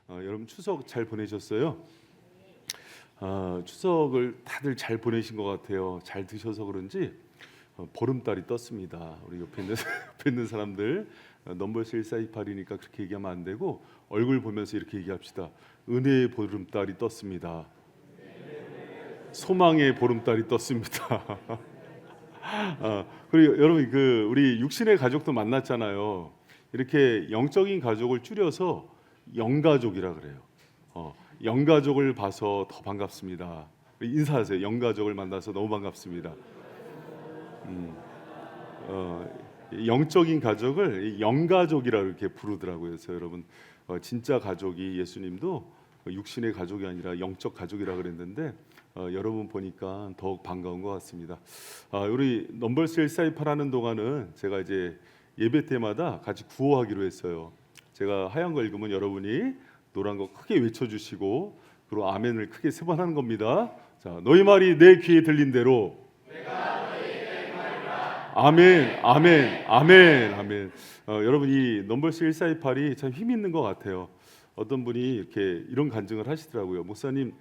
여러분 추석 잘 보내셨어요? 추석을 다들 잘 보내신 것 같아요. 잘 드셔서 그런지 보름달이 떴습니다. 우리 옆에 있는, 옆에 있는 사람들 넘버스 1428이니까 그렇게 얘기하면 안 되고 얼굴 보면서 이렇게 얘기합시다. 은혜의 보름달이 떴습니다. 소망의 보름달이 떴습니다. 그리고 여러분 우리 육신의 가족도 만났잖아요. 이렇게 영적인 가족을 줄여서 영가족이라 그래요. 영가족을 봐서 더 반갑습니다. 인사하세요. 영가족을 만나서 너무 반갑습니다. 영적인 가족을 영가족이라 이렇게 부르더라고요. 그래서 여러분 진짜 가족이 예수님도 육신의 가족이 아니라 영적 가족이라 그랬는데 여러분 보니까 더욱 반가운 것 같습니다. 우리 넘버스 1428 하는 동안은 제가 이제 예배 때마다 같이 구호하기로 했어요. 제가 하얀 거 읽으면 여러분이 노란 거 크게 외쳐주시고 그리고 아멘을 크게 세 번 하는 겁니다. 자, 너희 말이 내 귀에 들린 대로 내가 너희에게 말이라. 아멘, 아멘, 아멘, 아멘. 여러분 이 넘버스 1428이 참 힘 있는 것 같아요. 어떤 분이 이렇게 이런 간증을 하시더라고요. 목사님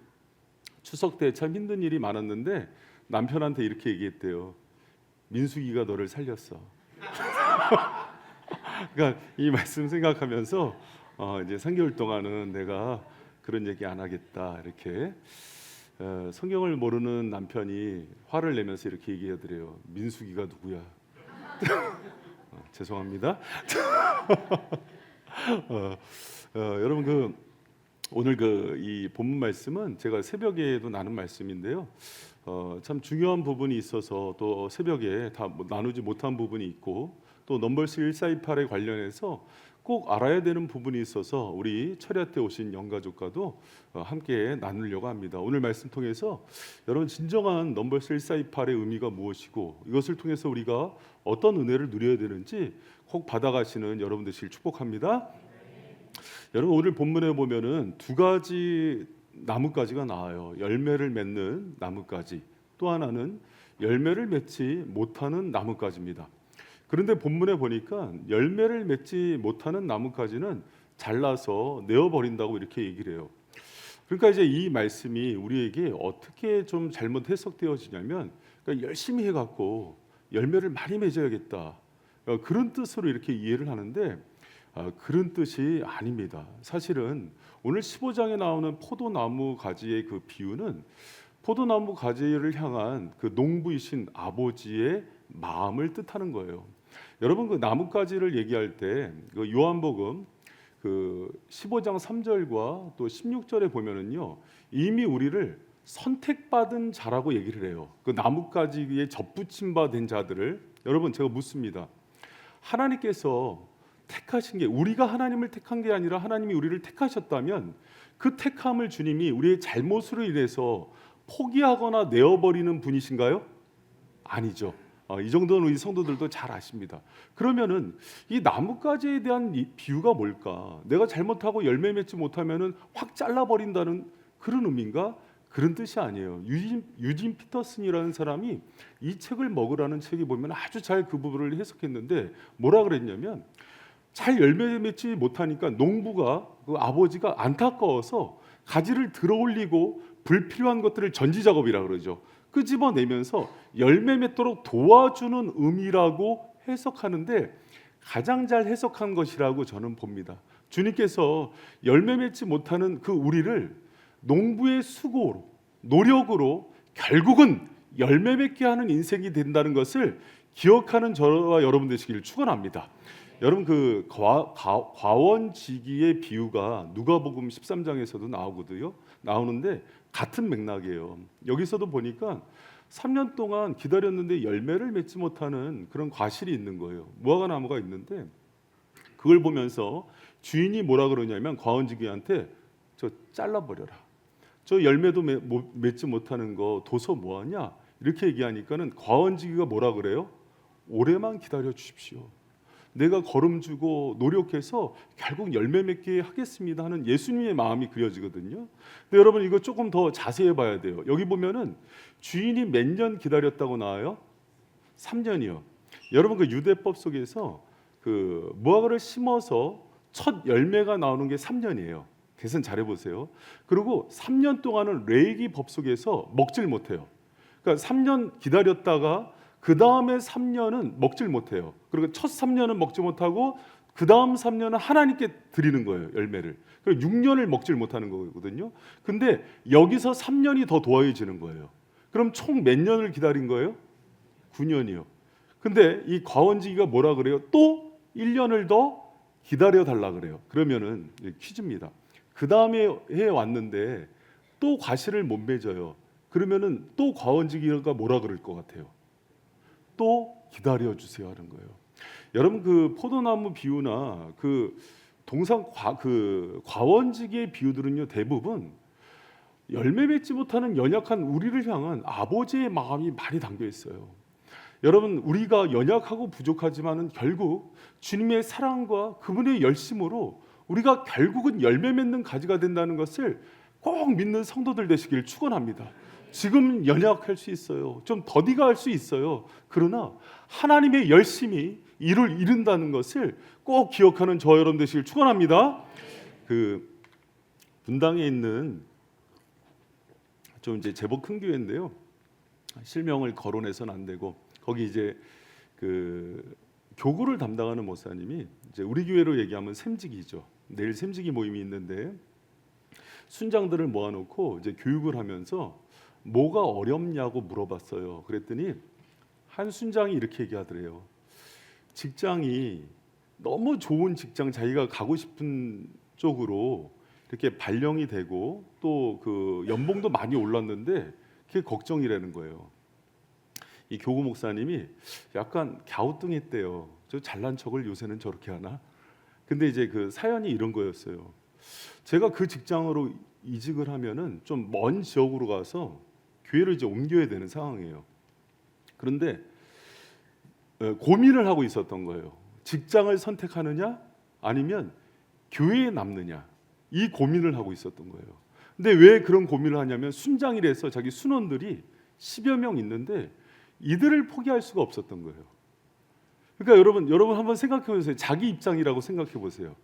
추석 때 참 힘든 일이 많았는데 남편한테 이렇게 얘기했대요. 민숙이가 너를 살렸어. 그러니까 이 말씀 생각하면서 이제 3개월 동안은 내가 그런 얘기 안 하겠다 이렇게. 성경을 모르는 남편이 화를 내면서 이렇게 얘기하더래요. 민숙이가 누구야? 죄송합니다. 여러분 오늘 이 본문 말씀은 제가 새벽에도 나눈 말씀인데요. 참 중요한 부분이 있어서 또 새벽에 다 나누지 못한 부분이 있고 또 넘버스 1428에 관련해서 꼭 알아야 되는 부분이 있어서 우리 철야 때 오신 영가족과도 함께 나누려고 합니다. 오늘 말씀 통해서 여러분 진정한 넘버스 1428의 의미가 무엇이고 이것을 통해서 우리가 어떤 은혜를 누려야 되는지 꼭 받아가시는 여러분 되시길 축복합니다. 여러분 오늘 본문에 보면은 두 가지 나뭇가지가 나와요. 열매를 맺는 나뭇가지, 또 하나는 열매를 맺지 못하는 나뭇가지입니다. 그런데 본문에 보니까 열매를 맺지 못하는 나뭇가지는 잘라서 내어버린다고 이렇게 얘기를 해요. 그러니까 이제 이 말씀이 우리에게 어떻게 좀 잘못 해석되어지냐면 그러니까 열심히 해갖고 열매를 많이 맺어야겠다 그런 뜻으로 이렇게 이해를 하는데 그런 뜻이 아닙니다. 사실은 오늘 15장에 나오는 포도나무 가지의 그 비유는 포도나무 가지를 향한 그 농부이신 아버지의 마음을 뜻하는 거예요. 여러분 그 나뭇가지를 얘기할 때 그 요한복음 그 15장 3절과 또 16절에 보면은요 이미 우리를 선택받은 자라고 얘기를 해요. 그 나뭇가지에 접붙임 바 된 자들을 여러분 제가 묻습니다. 하나님께서 택하신 게 우리가 하나님을 택한 게 아니라 하나님이 우리를 택하셨다면 그 택함을 주님이 우리의 잘못으로 인해서 포기하거나 내어버리는 분이신가요? 아니죠. 이 정도는 우리 성도들도 잘 아십니다. 그러면은 이 나뭇가지에 대한 이 비유가 뭘까? 내가 잘못하고 열매 맺지 못하면은 확 잘라버린다는 그런 의미인가? 그런 뜻이 아니에요. 유진 피터슨이라는 사람이 이 책을 먹으라는 책에 보면 아주 잘 그 부분을 해석했는데 뭐라 그랬냐면 잘 열매 맺지 못하니까 농부가 그 아버지가 안타까워서 가지를 들어올리고 불필요한 것들을 전지 작업이라 그러죠. 끄집어내면서 열매 맺도록 도와주는 의미라고 해석하는데 가장 잘 해석한 것이라고 저는 봅니다. 주님께서 열매 맺지 못하는 그 우리를 농부의 수고로 노력으로 결국은 열매 맺게 하는 인생이 된다는 것을 기억하는 저와 여러분 되시기를 축원합니다. 여러분 그 과원지기의 비유가 누가복음 13장에서도 나오는데 같은 맥락이에요. 여기서도 보니까 3년 동안 기다렸는데 열매를 맺지 못하는 그런 과실이 있는 거예요. 무화과 나무가 있는데 그걸 보면서 주인이 뭐라 그러냐면 과원지기한테 저 잘라버려라. 저 열매도 맺지 못하는 거 둬서 뭐하냐 이렇게 얘기하니까는 과원지기가 뭐라 그래요? 오래만 기다려 주십시오. 내가 걸음주고 노력해서 결국 열매 맺게 하겠습니다 하는 예수님의 마음이 그려지거든요. 근데 여러분 이거 조금 더 자세히 봐야 돼요. 여기 보면은 주인이 몇 년 기다렸다고 나와요? 3년이요. 여러분 그 유대법 속에서 그 무화과를 심어서 첫 열매가 나오는 게 3년이에요. 계산 잘해 보세요. 그리고 3년 동안은 레위기 법 속에서 먹질 못해요. 그러니까 3년 기다렸다가 그 다음에 3년은 먹질 못해요. 그리고 첫 3년은 먹지 못하고 그 다음 3년은 하나님께 드리는 거예요, 열매를. 그리고 6년을 먹질 못하는 거거든요. 근데 여기서 3년이 더 도와해지는 거예요. 그럼 총 몇 년을 기다린 거예요? 9년이요. 근데 이 과원지기가 뭐라 그래요? 또 1년을 더 기다려 달라 그래요. 그러면은 퀴즈입니다. 그 다음에 해 왔는데 또 과실을 못 맺어요. 그러면은 또 과원지기가 뭐라 그럴 것 같아요? 또 기다려 주세요 하는 거예요. 여러분 그 포도나무 비유나 그 동산 과원지기의 비유들은요 대부분 열매 맺지 못하는 연약한 우리를 향한 아버지의 마음이 많이 담겨 있어요. 여러분 우리가 연약하고 부족하지만은 결국 주님의 사랑과 그분의 열심으로 우리가 결국은 열매 맺는 가지가 된다는 것을 꼭 믿는 성도들 되시길 축원합니다. 지금 연약할 수 있어요. 좀 더디가 할 수 있어요. 그러나 하나님의 열심이 이를 이룬다는 것을 꼭 기억하는 저 여러분 되시길 축원합니다. 그 분당에 있는 좀 이제 제법 큰 교회인데요. 실명을 거론해서는 안 되고 거기 이제 그 교구를 담당하는 목사님이 이제 우리 교회로 얘기하면 샘직이죠. 내일 샘직이 모임이 있는데 순장들을 모아놓고 이제 교육을 하면서 뭐가 어렵냐고 물어봤어요. 그랬더니 한 순장이 이렇게 얘기하더래요. 직장이 너무 좋은 직장 자기가 가고 싶은 쪽으로 이렇게 발령이 되고 또 그 연봉도 많이 올랐는데 그게 걱정이라는 거예요. 이 교구 목사님이 약간 갸우뚱했대요. 저 잘난 척을 요새는 저렇게 하나? 근데 이제 그 사연이 이런 거였어요. 제가 그 직장으로 이직을 하면은 좀 먼 지역으로 가서 교회를 이제 옮겨야 되는 상황이에요. 그런데 고민을 하고 있었던 거예요. 직장을 선택하느냐 아니면 교회에 남느냐 이 고민을 하고 있었던 거예요. 근데 왜 그런 고민을 하냐면 순장이라서 자기 순원들이 10여 명 있는데 이들을 포기할 수가 없었던 거예요. 그러니까 여러분 한번 생각해 보세요. 자기 입장이라고 생각해 보세요.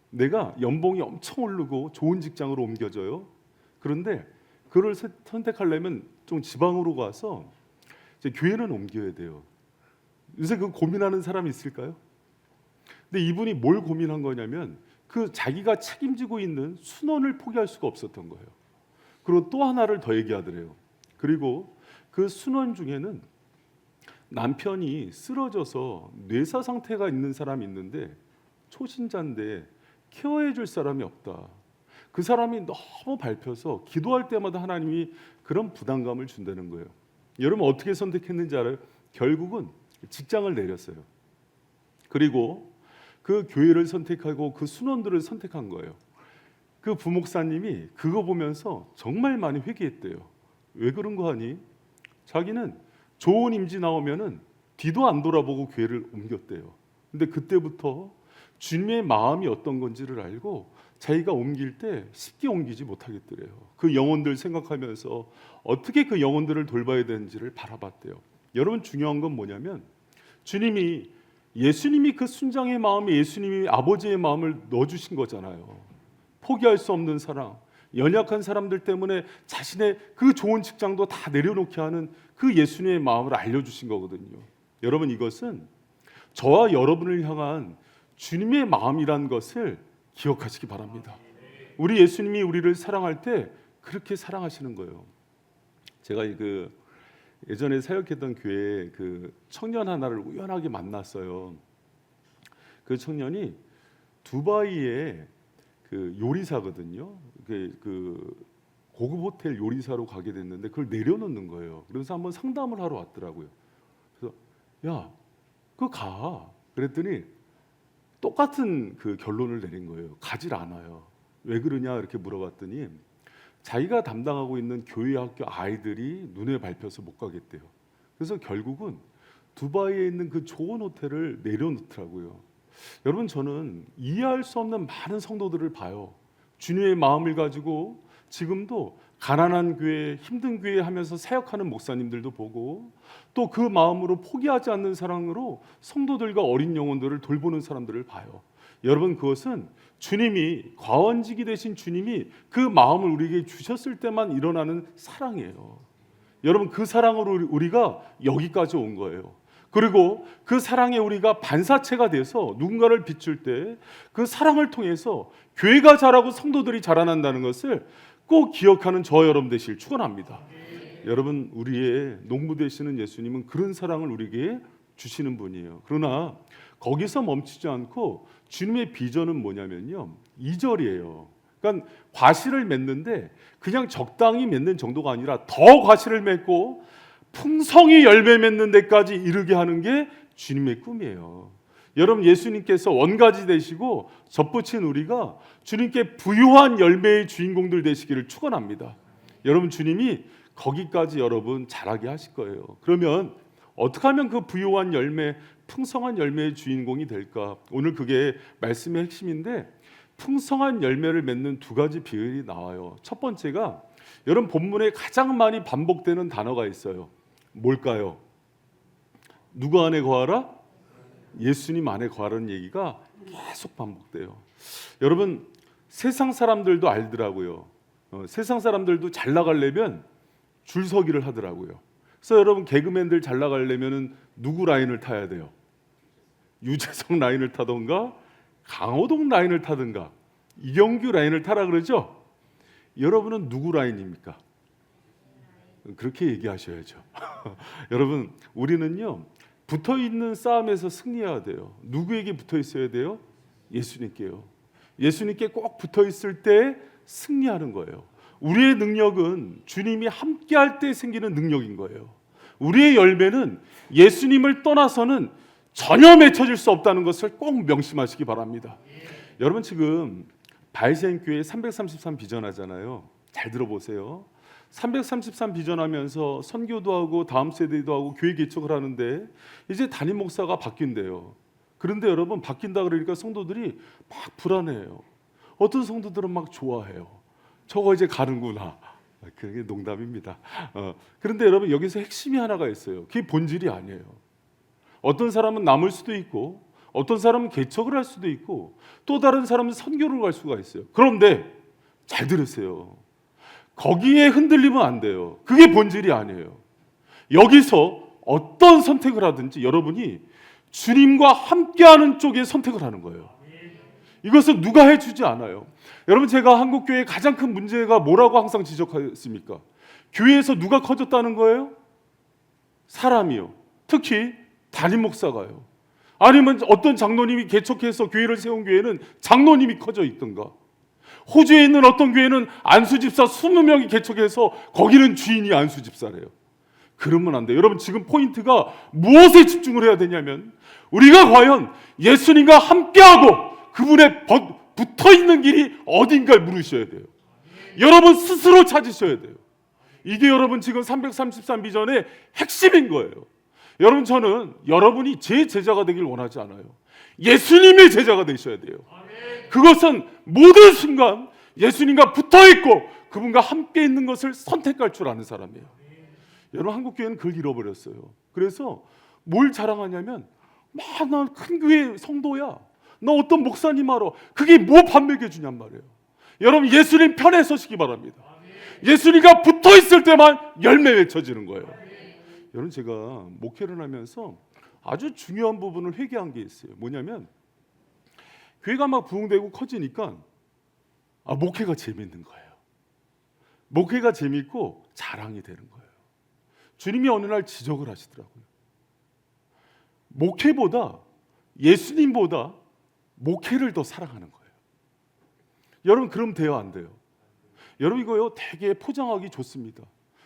내가 연봉이 엄청 오르고 좋은 직장으로 옮겨져요. 그런데 그걸 선택하려면 좀 지방으로 가서 이제 교회는 옮겨야 돼요. 요새 그 고민하는 사람이 있을까요? 근데 이분이 뭘 고민한 거냐면 그 자기가 책임지고 있는 순원을 포기할 수가 없었던 거예요. 그리고 또 하나를 더 얘기하더래요. 그리고 그 순원 중에는 남편이 쓰러져서 뇌사 상태가 있는 사람이 있는데 초신자인데 케어해 줄 사람이 없다. 그 사람이 너무 밟혀서 기도할 때마다 하나님이 그런 부담감을 준다는 거예요. 여러분 어떻게 선택했는지 알아요? 결국은 직장을 내렸어요. 그리고 그 교회를 선택하고 그 순원들을 선택한 거예요. 그 부목사님이 그거 보면서 정말 많이 회개했대요. 왜 그런 거 하니? 자기는 좋은 임지 나오면은 뒤도 안 돌아보고 교회를 옮겼대요. 근데 그때부터 주님의 마음이 어떤 건지를 알고 자기가 옮길 때 쉽게 옮기지 못하겠더래요. 그 영혼들 생각하면서 어떻게 그 영혼들을 돌봐야 되는지를 바라봤대요. 여러분 중요한 건 뭐냐면 예수님이 그 순장의 마음에 예수님이 아버지의 마음을 넣어주신 거잖아요. 포기할 수 없는 사랑, 연약한 사람들 때문에 자신의 그 좋은 직장도 다 내려놓게 하는 그 예수님의 마음을 알려주신 거거든요. 여러분 이것은 저와 여러분을 향한 주님의 마음이란 것을 기억하시기 바랍니다. 우리 예수님이 우리를 사랑할 때 그렇게 사랑하시는 거예요. 제가 그 예전에 사역했던 교회에 그 청년 하나를 우연하게 만났어요. 그 청년이 두바이에 그 요리사거든요. 그 고급 호텔 요리사로 가게 됐는데 그걸 내려놓는 거예요. 그래서 한번 상담을 하러 왔더라고요. 그래서 야, 그거 가. 그랬더니 똑같은 그 결론을 내린 거예요. 가질 않아요. 왜 그러냐 이렇게 물어봤더니 자기가 담당하고 있는 교회 학교 아이들이 눈에 밟혀서 못 가겠대요. 그래서 결국은 두바이에 있는 그 좋은 호텔을 내려놓더라고요. 여러분 저는 이해할 수 없는 많은 성도들을 봐요. 주님의 마음을 가지고 지금도 가난한 교회, 힘든 교회 하면서 사역하는 목사님들도 보고, 또 그 마음으로 포기하지 않는 사랑으로 성도들과 어린 영혼들을 돌보는 사람들을 봐요. 여러분, 그것은 주님이, 과원직이 되신 주님이 그 마음을 우리에게 주셨을 때만 일어나는 사랑이에요. 여러분, 그 사랑으로 우리가 여기까지 온 거예요. 그리고 그 사랑에 우리가 반사체가 돼서 누군가를 비출 때 그 사랑을 통해서 교회가 자라고 성도들이 자라난다는 것을 꼭 기억하는 저 여러분 되시길 축원합니다. 여러분, 우리의 농부 되시는 예수님은 그런 사랑을 우리에게 주시는 분이에요. 그러나 거기서 멈추지 않고 주님의 비전은 뭐냐면요, 2절이에요. 그러니까 과실을 맺는데 그냥 적당히 맺는 정도가 아니라 더 과실을 맺고 풍성히 열매 맺는 데까지 이르게 하는 게 주님의 꿈이에요. 여러분, 예수님께서 원가지 되시고 접붙인 우리가 주님께 부유한 열매의 주인공들 되시기를 축원합니다. 여러분, 주님이 거기까지 여러분 자라게 하실 거예요. 그러면 어떻게 하면 그 부유한 열매, 풍성한 열매의 주인공이 될까? 오늘 그게 말씀의 핵심인데, 풍성한 열매를 맺는 두 가지 비율이 나와요. 첫 번째가 여러분 본문에 가장 많이 반복되는 단어가 있어요. 뭘까요? 누구 안에 거하라? 예수님 안에 거하라는 얘기가 계속 반복돼요. 여러분, 세상 사람들도 알더라고요. 세상 사람들도 잘 나가려면 줄 서기를 하더라고요. 그래서 여러분, 개그맨들 잘 나가려면 누구 라인을 타야 돼요? 유재석 라인을 타던가 강호동 라인을 타든가 이경규 라인을 타라 그러죠? 여러분은 누구 라인입니까? 그렇게 얘기하셔야죠. 여러분, 우리는요, 붙어있는 싸움에서 승리해야 돼요. 누구에게 붙어 있어야 돼요? 예수님께요. 예수님께 꼭 붙어 있을 때 승리하는 거예요. 우리의 능력은 주님이 함께할 때 생기는 능력인 거예요. 우리의 열매는 예수님을 떠나서는 전혀 맺혀질 수 없다는 것을 꼭 명심하시기 바랍니다. 여러분, 지금 바이센교회 333 비전하잖아요. 잘 들어보세요. 333 비전하면서 선교도 하고 다음 세대도 하고 교회 개척을 하는데 이제 담임 목사가 바뀐대요. 그런데 여러분, 바뀐다 그러니까 성도들이 막 불안해요. 어떤 성도들은 막 좋아해요. 저거 이제 가는구나. 그게 농담입니다. 그런데 여러분, 여기서 핵심이 하나가 있어요. 그게 본질이 아니에요. 어떤 사람은 남을 수도 있고, 어떤 사람은 개척을 할 수도 있고, 또 다른 사람은 선교를 갈 수가 있어요. 그런데 잘 들으세요. 거기에 흔들리면 안 돼요. 그게 본질이 아니에요. 여기서 어떤 선택을 하든지 여러분이 주님과 함께하는 쪽에 선택을 하는 거예요. 이것은 누가 해주지 않아요. 여러분, 제가 한국교회의 가장 큰 문제가 뭐라고 항상 지적했습니까? 교회에서 누가 커졌다는 거예요? 사람이요. 특히 담임 목사가요. 아니면 어떤 장로님이 개척해서 교회를 세운 교회는 장로님이 커져 있던가. 호주에 있는 어떤 교회는 안수집사 20명이 개척해서 거기는 주인이 안수집사래요. 그러면 안 돼요. 여러분, 지금 포인트가 무엇에 집중을 해야 되냐면, 우리가 과연 예수님과 함께하고 그분의 붙어있는 길이 어딘가를 물으셔야 돼요. 여러분 스스로 찾으셔야 돼요. 이게 여러분 지금 333 비전의 핵심인 거예요. 여러분, 저는 여러분이 제 제자가 되길 원하지 않아요. 예수님의 제자가 되셔야 돼요. 그것은 모든 순간 예수님과 붙어있고 그분과 함께 있는 것을 선택할 줄 아는 사람이에요. 여러분, 한국교회는 그걸 잃어버렸어요. 그래서 뭘 자랑하냐면, 나 큰 교회 성도야, 나 어떤 목사님 알아. 그게 뭐 밥 먹여주냔 말이에요. 여러분, 예수님 편에 서시기 바랍니다. 예수님과 붙어있을 때만 열매 맺혀지는 거예요. 여러분, 제가 목회를 하면서 아주 중요한 부분을 회개한 게 있어요. 뭐냐면, 교회가 막 부흥되고 커지니까 목회가 재밌는 거예요. 목회가 재밌고 자랑이 되는 거예요. 주님이 어느 날 지적을 하시더라고요. 목회보다, 예수님보다 목회를 더 사랑하는 거예요. 여러분, 그럼 돼요, 안 돼요? 여러분, 이거요 되게 포장하기 좋습니다.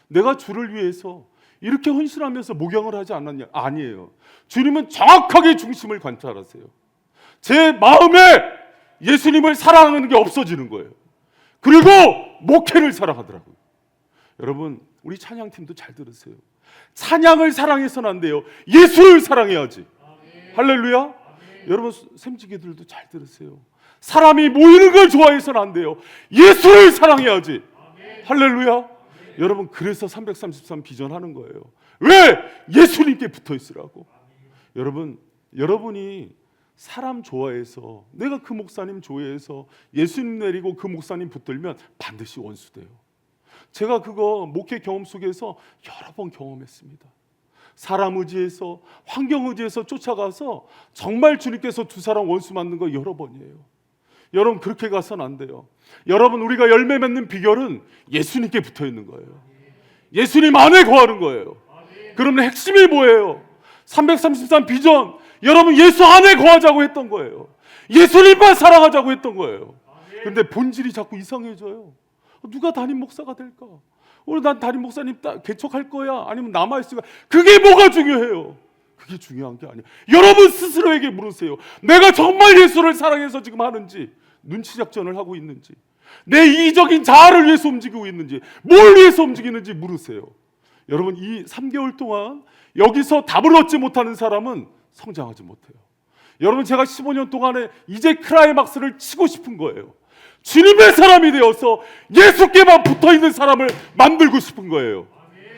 내가 주를 위해서 이렇게 헌신하면서 목양을 하지 않았냐? 아니에요. 주님은 정확하게 중심을 관찰하세요. 제 마음에 예수님을 사랑하는 게 없어지는 거예요. 그리고 목회를 사랑하더라고요. 여러분, 우리 찬양팀도 잘 들으세요. 찬양을 사랑해서는 안 돼요. 예수를 사랑해야지. 할렐루야. 여러분, 샘지기들도 잘 들으세요. 사람이 모이는 걸 좋아해서는 안 돼요. 예수를 사랑해야지. 할렐루야. 여러분, 그래서 333 비전하는 거예요. 왜? 예수님께 붙어 있으라고. 여러분, 여러분이 사람 좋아해서, 내가 그 목사님 좋아해서 예수님 내리고 그 목사님 붙들면 반드시 원수 돼요. 제가 그거 목회 경험 속에서 여러 번 경험했습니다. 사람 의지해서, 환경 의지해서 쫓아가서 정말 주님께서 두 사람 원수 맞는 거 여러 번이에요. 여러분, 그렇게 가서는 안 돼요. 여러분, 우리가 열매 맺는 비결은 예수님께 붙어 있는 거예요. 예수님 안에 거하는 거예요. 그러면 핵심이 뭐예요? 333 비전, 여러분 예수 안에 거하자고 했던 거예요. 예수님만 사랑하자고 했던 거예요. 그런데 본질이 자꾸 이상해져요. 누가 담임 목사가 될까? 오늘 난 담임 목사님 개척할 거야? 아니면 남아있을까? 그게 뭐가 중요해요? 그게 중요한 게 아니에요. 여러분 스스로에게 물으세요. 내가 정말 예수를 사랑해서 지금 하는지, 눈치 작전을 하고 있는지, 내 이기적인 자아를 위해서 움직이고 있는지, 뭘 위해서 움직이는지 물으세요. 여러분, 이 3개월 동안 여기서 답을 얻지 못하는 사람은 성장하지 못해요. 여러분, 제가 15년 동안에 이제 클라이막스를 치고 싶은 거예요. 주님의 사람이 되어서 예수께만 붙어있는 사람을 만들고 싶은 거예요.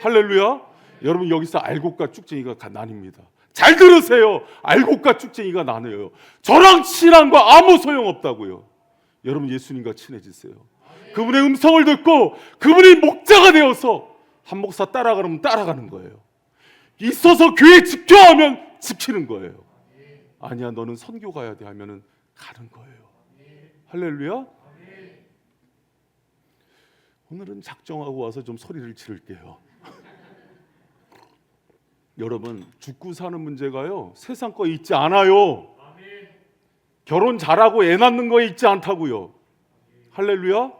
할렐루야. 여러분, 여기서 알곡과 쭉쟁이가 나뉩니다. 잘 들으세요. 알곡과 쭉쟁이가 나뉘어요. 저랑 친한 거 아무 소용없다고요. 여러분, 예수님과 친해지세요. 그분의 음성을 듣고 그분이 목자가 되어서 한 목사 따라가면 따라가는 거예요. 있어서 교회 지켜 하면 지키는 거예요. 아니야, 너는 선교 가야 돼 하면은 가는 거예요. 할렐루야. 오늘은 작정하고 와서 좀 소리를 지를게요. 여러분, 죽고 사는 문제가요, 세상 거에 있지 않아요. 결혼 잘하고 애 낳는 거에 있지 않다고요. 할렐루야.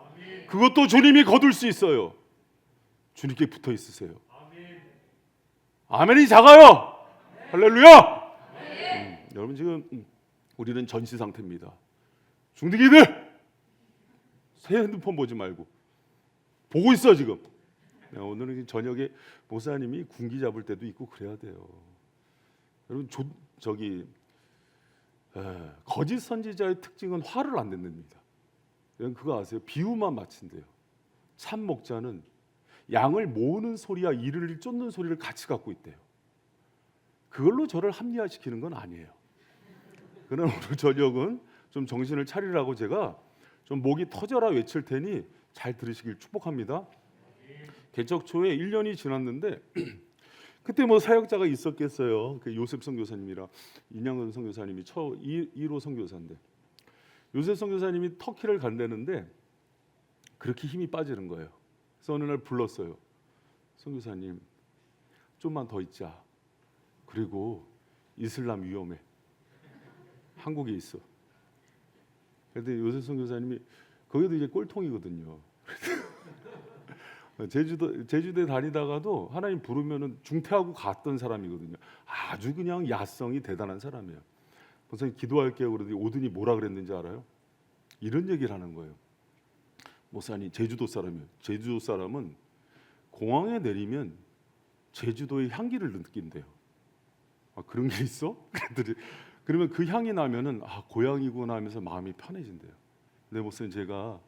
그것도 주님이 거둘 수 있어요. 주님께 붙어 있으세요. 아멘이 작아요. 할렐루야. 여러분, 지금 우리는 전시 상태입니다. 중딩이들, 새 핸드폰 보지 말고 보고 있어 지금. 오늘은 저녁에 목사님이 군기 잡을 때도 있고 그래야 돼요. 여러분, 거짓 선지자의 특징은 화를 안 낸답니다. 여러분, 그거 아세요? 비유만 맞춘대요. 참 목자는 양을 모으는 소리와 이를 쫓는 소리를 같이 갖고 있대요. 그걸로 저를 합리화시키는 건 아니에요. 그러나 오늘 저녁은 좀 정신을 차리라고 제가 좀 목이 터져라 외칠 테니 잘 들으시길 축복합니다. 개척 초에 1년이 지났는데 그때 뭐 사역자가 있었겠어요. 그 요셉 선교사님이랑 인양근 선교사님이 1호 선교사인데, 요셉 선교사님이 터키를 간다는데 그렇게 힘이 빠지는 거예요. 그래서 어느 날 불렀어요. 선교사님, 좀만 더 있자. 그리고 이슬람 위험해. 한국에 있어. 그런데 요셉 선교사님이, 거기도 이제 꼴통이거든요. 제주도에 다니다가도 하나님 부르면은 중퇴하고 갔던 사람이거든요. 아주 그냥 야성이 대단한 사람이에요. 목사님 기도할게요 그러더니 오더니 뭐라 그랬는지 알아요? 이런 얘기를 하는 거예요. 목사님, 제주도 사람이에요. 제주도 사람은 공항에 내리면 제주도의 향기를 느낀대요. 아, 그런 게 있어? 그러면 그 향이 나면은 고향이구나 하면서 마음이 편해진대요. 근데 목사님, 제가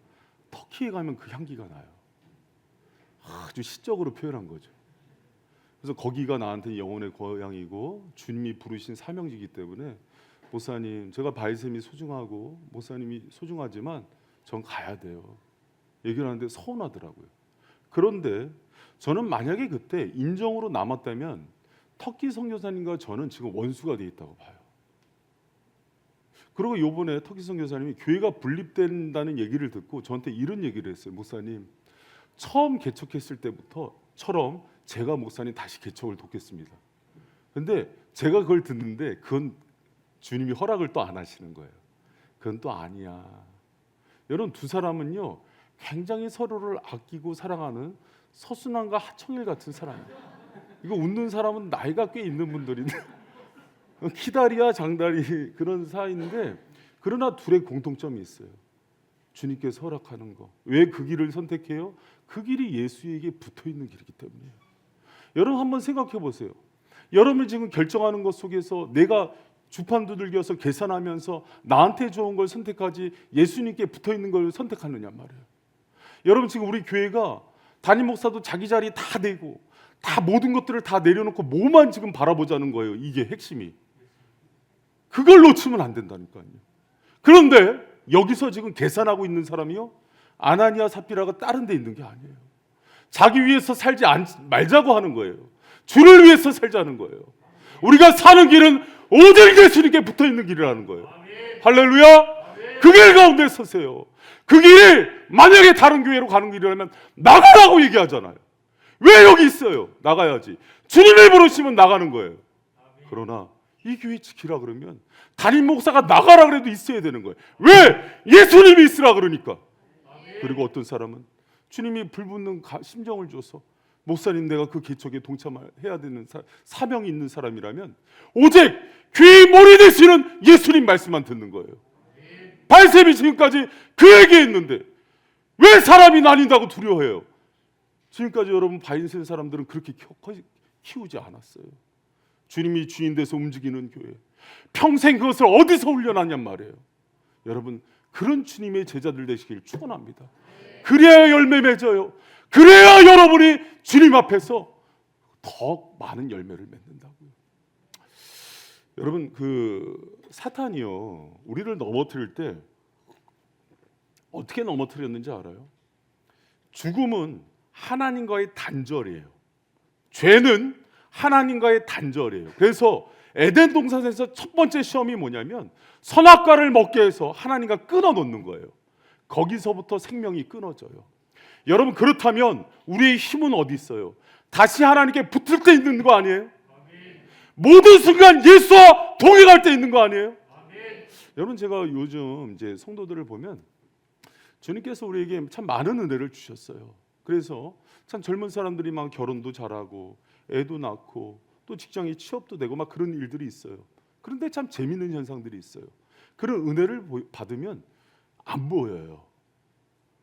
터키에 가면 그 향기가 나요. 아주 시적으로 표현한 거죠. 그래서 거기가 나한테 영혼의 고향이고 주님이 부르신 사명지이기 때문에, 목사님, 제가 바이셈이 소중하고 목사님이 소중하지만 전 가야 돼요. 얘기를 하는데 서운하더라고요. 그런데 저는 만약에 그때 인정으로 남았다면 터키 선교사님과 저는 지금 원수가 돼 있다고 봐요. 그리고 이번에 터키 선교사님이 교회가 분립된다는 얘기를 듣고 저한테 이런 얘기를 했어요. 목사님, 처음 개척했을 때부터처럼 제가 목사님 다시 개척을 돕겠습니다. 근데 제가 그걸 듣는데 그건 주님이 허락을 또 안 하시는 거예요. 그건 또 아니야. 여러분, 두 사람은요 굉장히 서로를 아끼고 사랑하는 서순환과 하청일 같은 사람이에요. 이거 웃는 사람은 나이가 꽤 있는 분들인데 키다리와 장다리 그런 사이인데, 그러나 둘의 공통점이 있어요. 주님께서 허락하는 거. 왜 그 길을 선택해요? 그 길이 예수에게 붙어있는 길이기 때문이에요. 여러분, 한번 생각해 보세요. 여러분이 지금 결정하는 것 속에서 내가 주판 두들겨서 계산하면서 나한테 좋은 걸 선택하지 예수님께 붙어있는 걸 선택하느냐 말이에요. 여러분, 지금 우리 교회가 담임 목사도 자기 자리 다 내고 다 모든 것들을 다 내려놓고 뭐만 지금 바라보자는 거예요. 이게 핵심이. 그걸 놓치면 안 된다니까요. 그런데 여기서 지금 계산하고 있는 사람이요, 아나니아 삽비라가 다른 데 있는 게 아니에요. 자기 위해서 살지 말자고 하는 거예요. 주를 위해서 살자는 거예요. 우리가 사는 길은 오직 예수님께 붙어있는 길이라는 거예요. 할렐루야. 그 길 가운데 서세요. 그 길이 만약에 다른 교회로 가는 길이라면 나가라고 얘기하잖아요. 왜 여기 있어요? 나가야지. 주님을 부르시면 나가는 거예요. 그러나 이 교회 지키라 그러면 담임 목사가 나가라 그래도 있어야 되는 거예요. 왜? 예수님이 있으라 그러니까. 그리고 어떤 사람은 주님이 불붙는 심정을 줘서 목사님 내가 그 개척에 동참해야 되는 사명이 있는 사람이라면 오직 귀 몰이되시는 예수님 말씀만 듣는 거예요. 발셉이 지금까지 그 얘기했는데 왜 사람이 나뉜다고 두려워해요? 지금까지 여러분 바인센 사람들은 그렇게 키우지 않았어요. 주님이 주인 돼서 움직이는 교회, 평생 그것을 어디서 훈련하냔 말이에요. 여러분 그런 주님의 제자들 되시길 축원합니다. 그래야 열매 맺어요. 그래야 여러분이 주님 앞에서 더 많은 열매를 맺는다고요. 여러분 그 사탄이요, 우리를 넘어뜨릴 때 어떻게 넘어뜨렸는지 알아요? 죽음은 하나님과의 단절이에요. 죄는 하나님과의 단절이에요. 그래서 에덴 동산에서 첫 번째 시험이 뭐냐면 선악과를 먹게 해서 하나님과 끊어놓는 거예요. 거기서부터 생명이 끊어져요. 여러분 그렇다면 우리의 힘은 어디 있어요? 다시 하나님께 붙을 때 있는 거 아니에요? 모든 순간 예수와 동행할 때 있는 거 아니에요? 여러분 제가 요즘 이제 성도들을 보면 주님께서 우리에게 참 많은 은혜를 주셨어요. 그래서 참 젊은 사람들이 막 결혼도 잘하고 애도 낳고 또 직장에 취업도 되고 막 그런 일들이 있어요. 그런데 참 재밌는 현상들이 있어요. 그런 은혜를 받으면 안 보여요.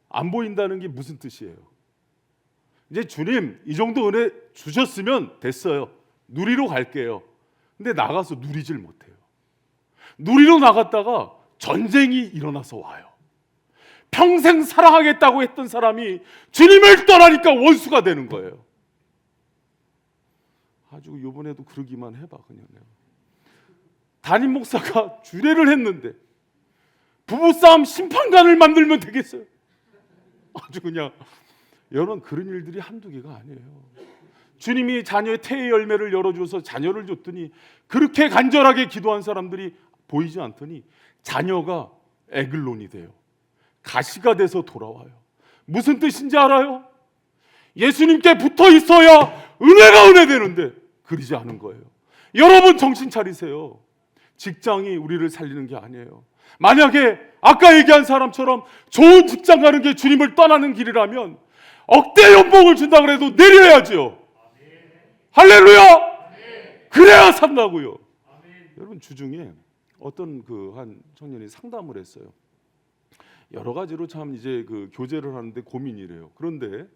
안 보인다는 게 무슨 뜻이에요? 이제 주님 이 정도 은혜 주셨으면 됐어요. 누리러 갈게요. 근데 나가서 누리질 못해요. 누리러 나갔다가 전쟁이 일어나서 와요. 평생 사랑하겠다고 했던 사람이 주님을 떠나니까 원수가 되는 거예요. 아주 이번에도 그러기만 해봐 그냥. 담임 목사가 주례를 했는데 부부싸움 심판관을 만들면 되겠어요? 아주 그냥. 여러분 그런 일들이 한두 개가 아니에요. 주님이 자녀의 태의 열매를 열어줘서 자녀를 줬더니 그렇게 간절하게 기도한 사람들이 보이지 않더니 자녀가 에글론이 돼요. 가시가 돼서 돌아와요. 무슨 뜻인지 알아요? 예수님께 붙어 있어야 은혜가 은혜되는데 그러지 않은 거예요. 여러분 정신 차리세요. 직장이 우리를 살리는 게 아니에요. 만약에 아까 얘기한 사람처럼 좋은 직장 가는 게 주님을 떠나는 길이라면 억대 연봉을 준다 그래도 내려야죠. 할렐루야. 그래야 산다고요. 여러분 주중에 어떤 그 한 청년이 상담을 했어요. 여러 가지로 참 이제 그 교제를 하는데 고민이래요. 그런데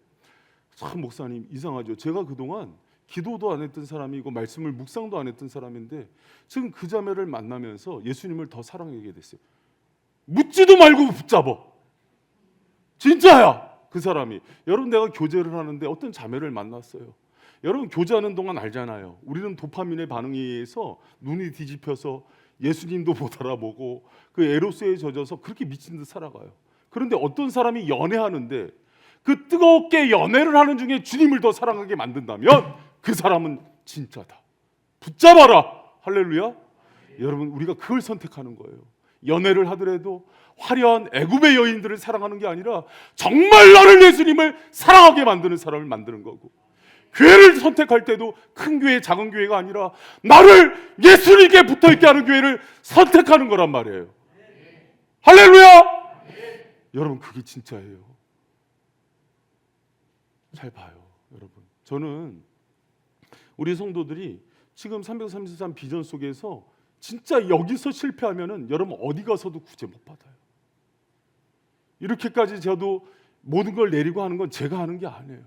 참 목사님 이상하죠. 제가 그동안 기도도 안 했던 사람이고 말씀을 묵상도 안 했던 사람인데 지금 그 자매를 만나면서 예수님을 더 사랑하게 됐어요. 묻지도 말고 붙잡아. 진짜야 그 사람이. 여러분 내가 교제를 하는데 어떤 자매를 만났어요. 여러분 교제하는 동안 알잖아요. 우리는 도파민의 반응에 의해서 눈이 뒤집혀서 예수님도 못 알아보고 그 에로스에 젖어서 그렇게 미친 듯 살아가요. 그런데 어떤 사람이 연애하는데 그 뜨겁게 연애를 하는 중에 주님을 더 사랑하게 만든다면 그 사람은 진짜다. 붙잡아라. 할렐루야. 여러분 우리가 그걸 선택하는 거예요. 연애를 하더라도 화려한 애굽의 여인들을 사랑하는 게 아니라 정말 나를 예수님을 사랑하게 만드는 사람을 만드는 거고, 교회를 선택할 때도 큰 교회 작은 교회가 아니라 나를 예수님께 붙어있게 하는 교회를 선택하는 거란 말이에요. 할렐루야. 여러분 그게 진짜예요. 잘 봐요 여러분. 저는 우리 성도들이 지금 333 비전 속에서 진짜 여기서 실패하면은 여러분 어디 가서도 구제 못 받아요. 이렇게까지 저도 모든 걸 내리고 하는 건 제가 하는 게 아니에요.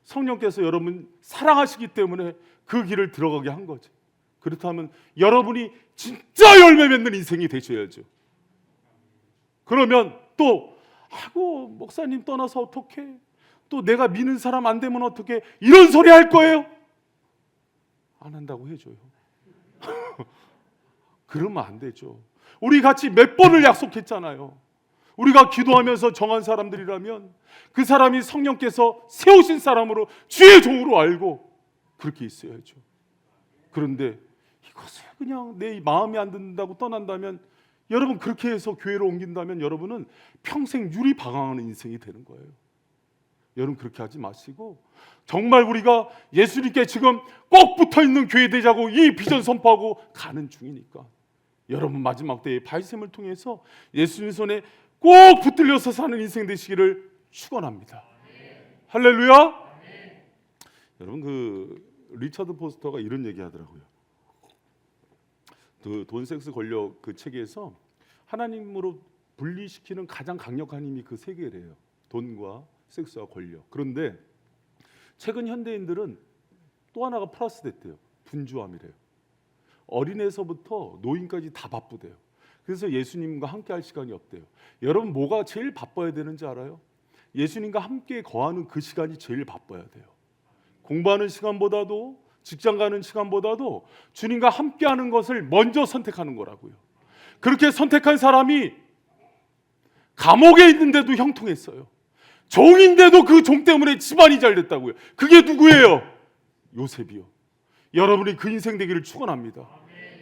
성령께서 여러분 사랑하시기 때문에 그 길을 들어가게 한 거죠. 그렇다면 여러분이 진짜 열매 맺는 인생이 되셔야죠. 그러면 또 아이고 목사님 떠나서 어떡해? 또 내가 미는 사람 안 되면 어떻게 이런 소리 할 거예요? 안 한다고 해줘요. 그러면 안 되죠. 우리 같이 몇 번을 약속했잖아요. 우리가 기도하면서 정한 사람들이라면 그 사람이 성령께서 세우신 사람으로 주의 종으로 알고 그렇게 있어야죠. 그런데 이것을 그냥 내 마음에 안 든다고 떠난다면, 여러분 그렇게 해서 교회로 옮긴다면 여러분은 평생 유리방황하는 인생이 되는 거예요. 여러분 그렇게 하지 마시고 정말 우리가 예수님께 지금 꼭 붙어있는 교회 되자고 이 비전 선포하고 가는 중이니까 여러분 마지막 때의 발샘을 통해서 예수님 손에 꼭 붙들려서 사는 인생 되시기를 축원합니다. 할렐루야. 여러분 그 리처드 포스터가 이런 얘기 하더라고요. 그 돈 섹스 권력 그 책에서 하나님으로 분리시키는 가장 강력한 힘이 그 세 개래요. 돈과 섹스와 권력. 그런데 최근 현대인들은 또 하나가 플러스 됐대요. 분주함이래요. 어린애서부터 노인까지 다 바쁘대요. 그래서 예수님과 함께 할 시간이 없대요. 여러분 뭐가 제일 바빠야 되는지 알아요? 예수님과 함께 거하는 그 시간이 제일 바빠야 돼요. 공부하는 시간보다도 직장 가는 시간보다도 주님과 함께하는 것을 먼저 선택하는 거라고요. 그렇게 선택한 사람이 감옥에 있는데도 형통했어요. 종인데도 그 종 때문에 집안이 잘 됐다고요. 그게 누구예요? 요셉이요. 여러분이 그 인생 되기를 축원합니다.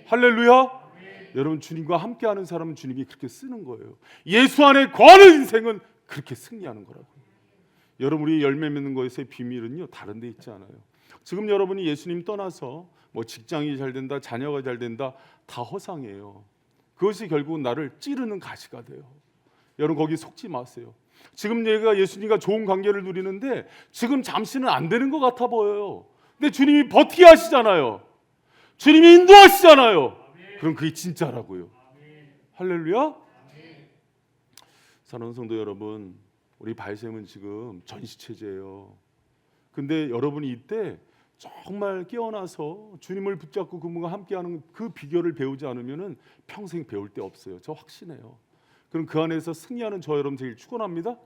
할렐루야. 여러분 주님과 함께하는 사람은 주님이 그렇게 쓰는 거예요. 예수 안에 거하는 인생은 그렇게 승리하는 거라고요. 여러분 우리 열매 맺는 것의 비밀은요 다른 데 있지 않아요. 지금 여러분이 예수님 떠나서 뭐 직장이 잘 된다, 자녀가 잘 된다, 다 허상이에요. 그것이 결국은 나를 찌르는 가시가 돼요. 여러분 거기 속지 마세요. 지금 내가 예수님과 좋은 관계를 누리는데 지금 잠시는 안 되는 것 같아 보여요. 근데 주님이 버티게 하시잖아요. 주님이 인도하시잖아요. 그럼 그게 진짜라고요. 할렐루야. 사랑하는 성도 여러분, 우리 발샘은 지금 전시체제예요. 근데 여러분이 이때 정말 깨어나서 주님을 붙잡고 그분과 함께하는 그 비결을 배우지 않으면 평생 배울 데 없어요. 저 확신해요. 그럼 그 안에서 승리하는 저 여러분 되길 축원합니다.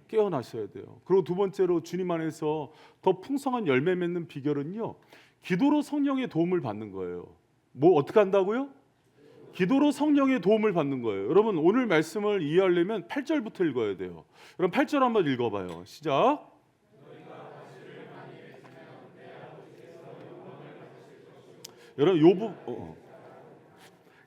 깨어나셔야 돼요. 그리고 두 번째로 주님 안에서 더 풍성한 열매 맺는 비결은요, 기도로 성령의 도움을 받는 거예요. 뭐 어떻게 한다고요? 기도로 성령의 도움을 받는 거예요. 여러분 오늘 말씀을 이해하려면 8절부터 읽어야 돼요. 여러분 8절 한번 읽어봐요. 시작. 여러분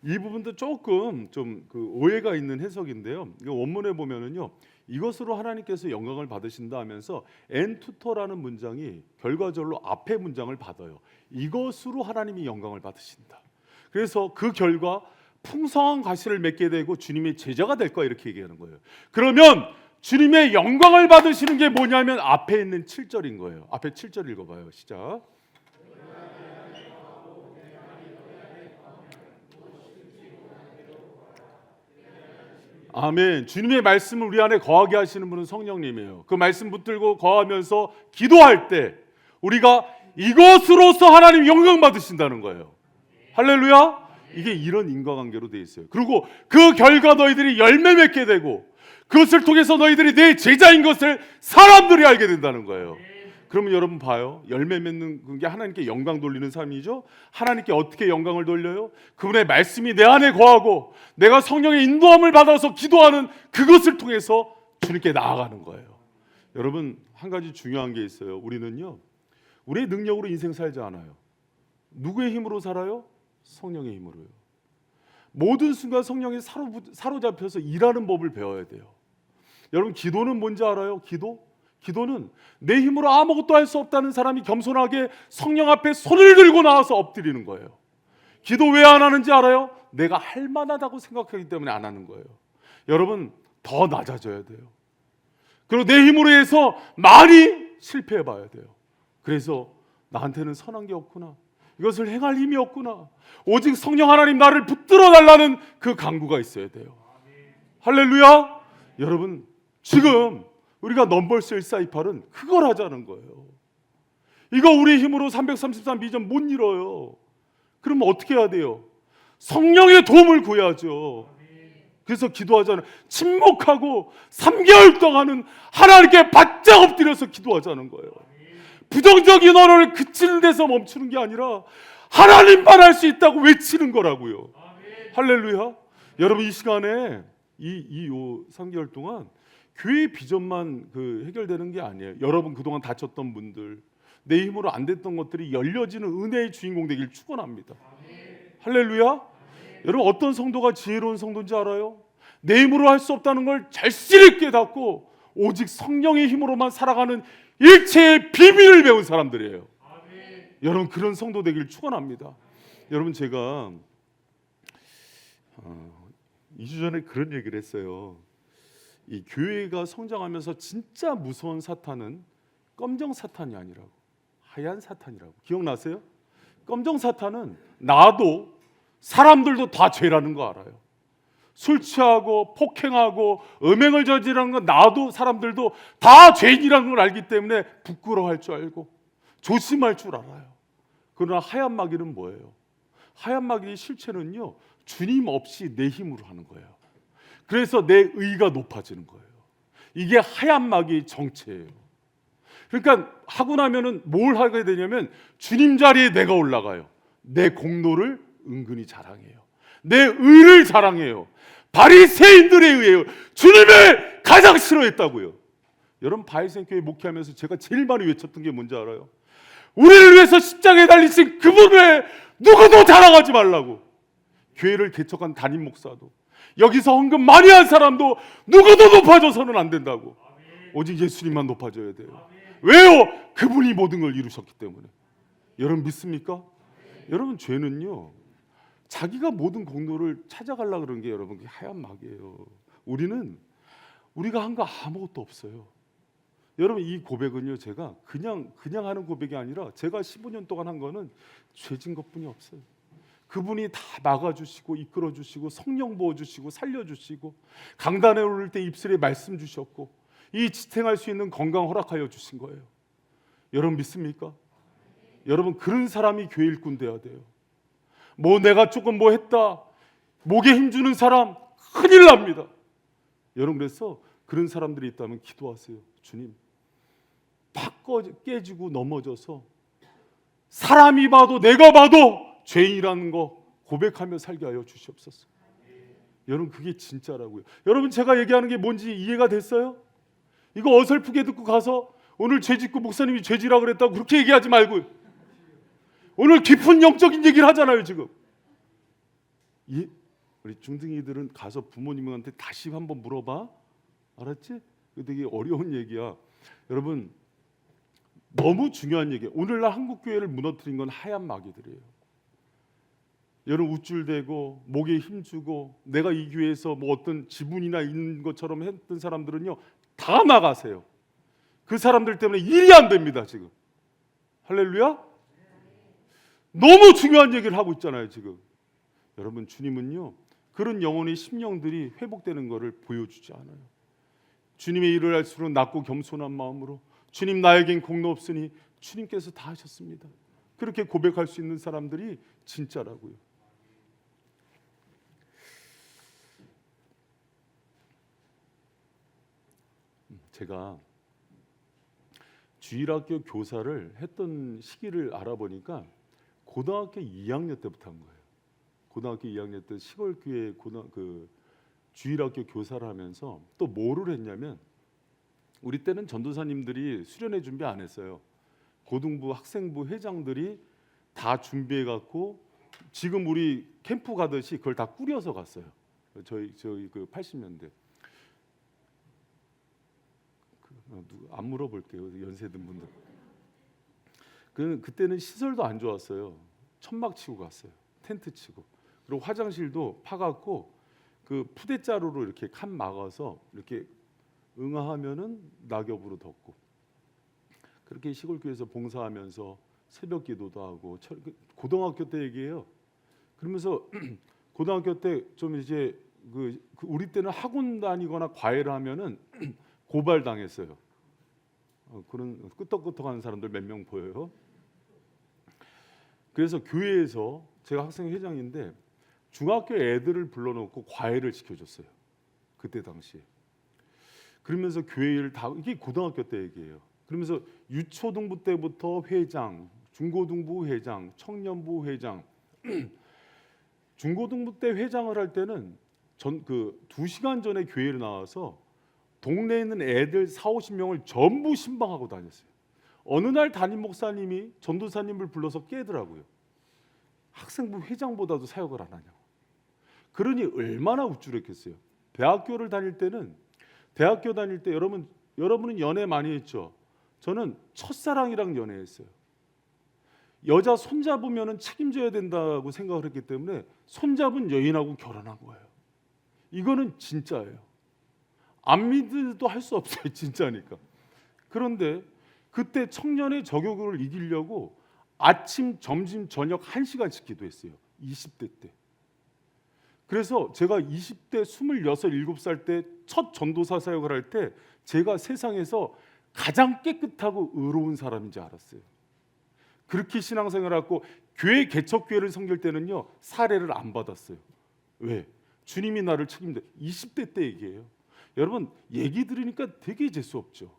이 부분도 조금 좀 그 오해가 있는 해석인데요. 이거 원문에 보면은요, 이것으로 하나님께서 영광을 받으신다 하면서 엔투터라는 문장이 결과적으로 앞에 문장을 받아요. 이것으로 하나님이 영광을 받으신다. 그래서 그 결과 풍성한 가시를 맺게 되고 주님의 제자가 될 거야 이렇게 얘기하는 거예요. 그러면 주님의 영광을 받으시는 게 뭐냐면 앞에 있는 7절인 거예요. 앞에 7절 읽어봐요. 시작. 아멘. 주님의 말씀을 우리 안에 거하게 하시는 분은 성령님이에요. 그 말씀 붙들고 거하면서 기도할 때 우리가 이것으로서 하나님 영광 받으신다는 거예요. 할렐루야. 이게 이런 인과관계로 돼 있어요. 그리고 그 결과 너희들이 열매 맺게 되고 그것을 통해서 너희들이 내 제자인 것을 사람들이 알게 된다는 거예요. 그러면 여러분 봐요. 열매 맺는 게 하나님께 영광 돌리는 삶이죠. 하나님께 어떻게 영광을 돌려요? 그분의 말씀이 내 안에 거하고 내가 성령의 인도함을 받아서 기도하는 그것을 통해서 주님께 나아가는 거예요. 여러분 한 가지 중요한 게 있어요. 우리는요, 우리의 능력으로 인생 살지 않아요. 누구의 힘으로 살아요? 성령의 힘으로요. 모든 순간 성령에 사로잡혀서 일하는 법을 배워야 돼요. 여러분 기도는 뭔지 알아요? 기도는 내 힘으로 아무것도 할 수 없다는 사람이 겸손하게 성령 앞에 손을 들고 나와서 엎드리는 거예요. 기도 왜 안 하는지 알아요? 내가 할 만하다고 생각하기 때문에 안 하는 거예요. 여러분 더 낮아져야 돼요. 그리고 내 힘으로 해서 많이 실패해 봐야 돼요. 그래서 나한테는 선한 게 없구나, 이것을 행할 힘이 없구나, 오직 성령 하나님 나를 붙들어 달라는 그 간구가 있어야 돼요. 할렐루야. 여러분 지금 우리가 넘버스 1428은 그걸 하자는 거예요. 이거 우리 힘으로 333 비전 못 이뤄요. 그러면 어떻게 해야 돼요? 성령의 도움을 구해야죠. 그래서 기도하자는, 침묵하고 3개월 동안은 하나님께 바짝 엎드려서 기도하자는 거예요. 부정적인 언어를 그치는 데서 멈추는 게 아니라 하나님만 할 수 있다고 외치는 거라고요. 할렐루야. 여러분, 이 시간에 이 3개월 동안 교회 비전만 해결되는 게 아니에요. 여러분 그동안 다쳤던 분들, 내 힘으로 안 됐던 것들이 열려지는 은혜의 주인공 되길 축원합니다. 할렐루야. 여러분, 어떤 성도가 지혜로운 성도인지 알아요? 내 힘으로 할 수 없다는 걸 절실히 깨닫고 오직 성령의 힘으로만 살아가는 일체의 비밀을 배운 사람들이에요. 여러분, 그런 성도 되길 축원합니다. 여러분, 제가 2주 전에 그런 얘기를 했어요. 이 교회가 성장하면서 진짜 무서운 사탄은 검정 사탄이 아니라고, 하얀 사탄이라고. 기억나세요? 검정 사탄은 나도 사람들도 다 죄라는 거 알아요. 술 취하고 폭행하고 음행을 저지르는 건 나도 사람들도 다 죄인이라는 걸 알기 때문에 부끄러워할 줄 알고 조심할 줄 알아요. 그러나 하얀 마귀는 뭐예요? 하얀 마귀의 실체는요, 주님 없이 내 힘으로 하는 거예요. 그래서 내 의가 높아지는 거예요. 이게 하얀 마귀의 정체예요. 그러니까 하고 나면은 뭘 하게 되냐면 주님 자리에 내가 올라가요. 내 공로를 은근히 자랑해요. 내 의를 자랑해요. 바리새인들에 의해요. 주님을 가장 싫어했다고요. 여러분, 바이센교회 목회하면서 제가 제일 많이 외쳤던 게 뭔지 알아요? 우리를 위해서 십자가에 달리신 그분을 누구도 자랑하지 말라고. 교회를 개척한 담임 목사도, 여기서 헌금 많이 한 사람도 누구도 높아져서는 안 된다고. 오직 예수님만 높아져야 돼요. 왜요? 그분이 모든 걸 이루셨기 때문에. 여러분 믿습니까? 여러분, 죄는요, 자기가 모든 공로를 찾아가려고 그러는 게 여러분 그게 하얀 마귀예요. 우리가 한 거 아무것도 없어요. 여러분, 이 고백은요, 제가 그냥 하는 고백이 아니라 제가 15년 동안 한 거는 죄진 것뿐이 없어요. 그분이 다 막아주시고 이끌어주시고 성령 부어주시고 살려주시고 강단에 오를 때 입술에 말씀 주셨고 이 지탱할 수 있는 건강 허락하여 주신 거예요. 여러분 믿습니까? 여러분, 그런 사람이 교회 일꾼 돼야 돼요. 뭐 내가 조금 뭐 했다, 목에 힘주는 사람 큰일 납니다. 여러분, 그래서 그런 사람들이 있다면 기도하세요. 주님, 팍 깨지고 넘어져서 사람이 봐도 내가 봐도 죄인이라는 거 고백하며 살게 하여 주시옵소서. 여러분, 그게 진짜라고요. 여러분, 제가 얘기하는 게 뭔지 이해가 됐어요? 이거 어설프게 듣고 가서 오늘 죄짓고 목사님이 죄지라 그랬다고 그렇게 얘기하지 말고요. 오늘 깊은 영적인 얘기를 하잖아요 지금. 우리 중등이들은 가서 부모님한테 다시 한번 물어봐. 알았지? 이거 되게 어려운 얘기야. 여러분, 너무 중요한 얘기예요. 오늘날 한국교회를 무너뜨린 건 하얀 마귀들이에요. 여러분, 우쭐대고 목에 힘주고 내가 이 교회에서 뭐 어떤 지분이나 있는 것처럼 했던 사람들은요, 다 나가세요. 그 사람들 때문에 일이 안 됩니다 지금. 할렐루야. 너무 중요한 얘기를 하고 있잖아요 지금. 여러분, 주님은요, 그런 영혼의 심령들이 회복되는 것을 보여주지 않아요. 주님의 일을 할수록 낮고 겸손한 마음으로, 주님 나에겐 공로 없으니 주님께서 다 하셨습니다, 그렇게 고백할 수 있는 사람들이 진짜라고요. 제가 주일학교 교사를 했던 시기를 알아보니까 고등학교 2학년 때부터 한 거예요. 고등학교 2학년 때 시골교회 주일학교 교사를 하면서 또 뭐를 했냐면, 우리 때는 전도사님들이 수련회 준비 안 했어요. 고등부 학생부 회장들이 다 준비해 갖고 지금 우리 캠프 가듯이 그걸 다 꾸려서 갔어요. 저희 80년대. 안 물어볼게요, 연세든 분들. 그때는 시설도 안 좋았어요. 천막 치고 갔어요. 텐트 치고. 그리고 화장실도 파갖고 그 푸대자루로 이렇게 칸 막아서 이렇게 응하하면은 낙엽으로 덮고, 그렇게 시골교회에서 봉사하면서 새벽 기도도 하고. 고등학교 때 얘기예요. 그러면서 고등학교 때 좀 이제 우리 때는 학원 다니거나 과외를 하면은 고발 당했어요. 그런 끄떡끄떡하는 사람들 몇 명 보여요. 그래서 교회에서, 제가 학생 회장인데 중학교 애들을 불러놓고 과외를 시켜줬어요. 그때 당시에. 그러면서 교회를 다, 이게 고등학교 때 얘기예요. 그러면서 유초등부 때부터 회장, 중고등부 회장, 청년부 회장. 중고등부 때 회장을 할 때는 그 2시간 전에 교회를 나와서 동네에 있는 애들 4-50명을 전부 신방하고 다녔어요. 어느 날 담임 목사님이 전도사님을 불러서 깨더라고요. 학생부 회장보다도 사역을 안 하냐고. 그러니 얼마나 우쭐했겠어요. 대학교 다닐 때 여러분은 연애 많이 했죠. 저는 첫사랑이랑 연애했어요. 여자 손잡으면 책임져야 된다고 생각을 했기 때문에 손잡은 여인하고 결혼한 거예요. 이거는 진짜예요. 안 믿어도 할 수 없어요. 진짜니까. 그런데 그때 청년의 저교육을 이기려고 아침, 점심, 저녁 1시간씩 기도했어요. 20대 때. 그래서 제가 20대 26, 7살 때 첫 전도사 사역을 할 때 제가 세상에서 가장 깨끗하고 의로운 사람인지 알았어요. 그렇게 신앙생활을 하고 교회 개척교회를 섬길 때는요, 사례를 안 받았어요. 왜? 주님이 나를 책임져. 20대 때 얘기예요. 여러분, 얘기 들으니까 되게 재수 없죠.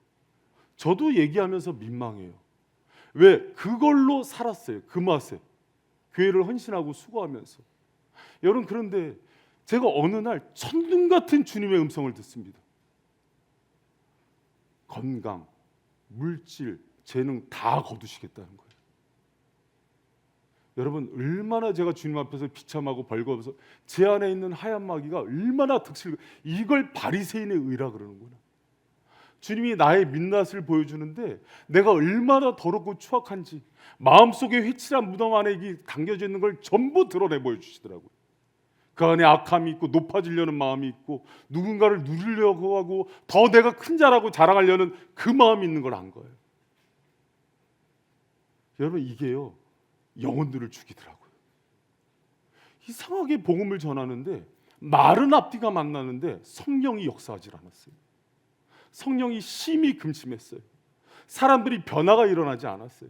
저도 얘기하면서 민망해요. 왜? 그걸로 살았어요. 그 맛에. 교회를 헌신하고 수고하면서. 여러분, 그런데 제가 어느 날 천둥 같은 주님의 음성을 듣습니다. 건강, 물질, 재능 다 거두시겠다는 거예요. 여러분, 얼마나 제가 주님 앞에서 비참하고 벌거워서 제 안에 있는 하얀 마귀가 얼마나 이걸 바리새인의 의라 그러는구나. 주님이 나의 민낯을 보여주는데 내가 얼마나 더럽고 추악한지, 마음속에 회칠한 무덤 안에 담겨져 있는 걸 전부 드러내 보여주시더라고요. 그 안에 악함이 있고 높아지려는 마음이 있고 누군가를 누리려고 하고 더 내가 큰 자라고 자랑하려는 그 마음이 있는 걸 안 거예요. 여러분, 이게요, 영혼들을 죽이더라고요. 이상하게 복음을 전하는데 마른 앞뒤가 만나는데 성령이 역사하지 않았어요. 성령이 심히 금심했어요. 사람들이 변화가 일어나지 않았어요.